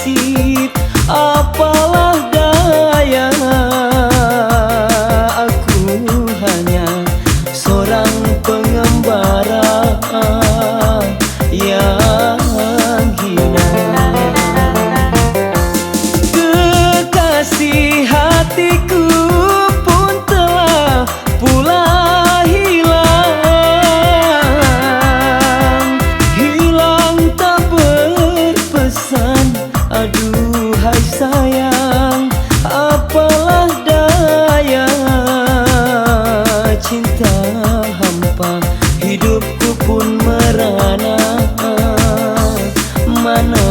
nasib, apalah daya. Aku hanya seorang pengembara yang hina. Kekasih hatiku pun telah pula hilang tak berpesan. Aduhai sayang, apalah daya, cinta hampa, hidupku pun merana. Mana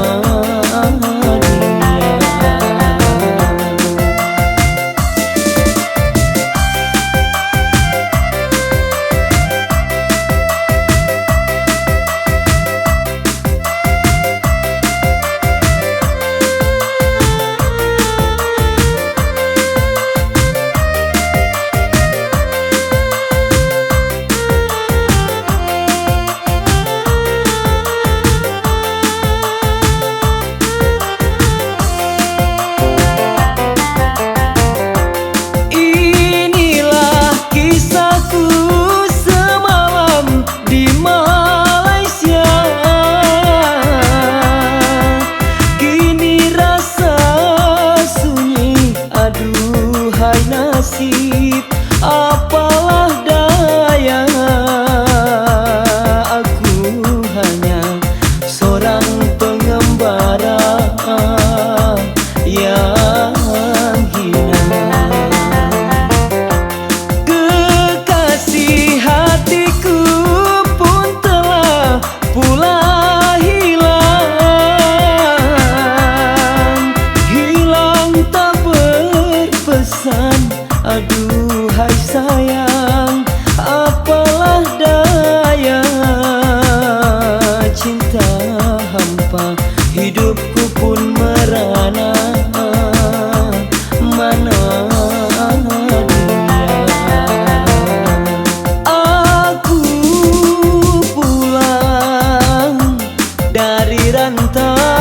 nasib, apalah daya. Aku hanya seorang pengembara yang hina. Kekasih hatiku pun telah pula hilang tak berpesan. Aduhai sayang, apalah daya, cinta hampa, hidupku pun merana. Mana dia? Aku pulang dari rantau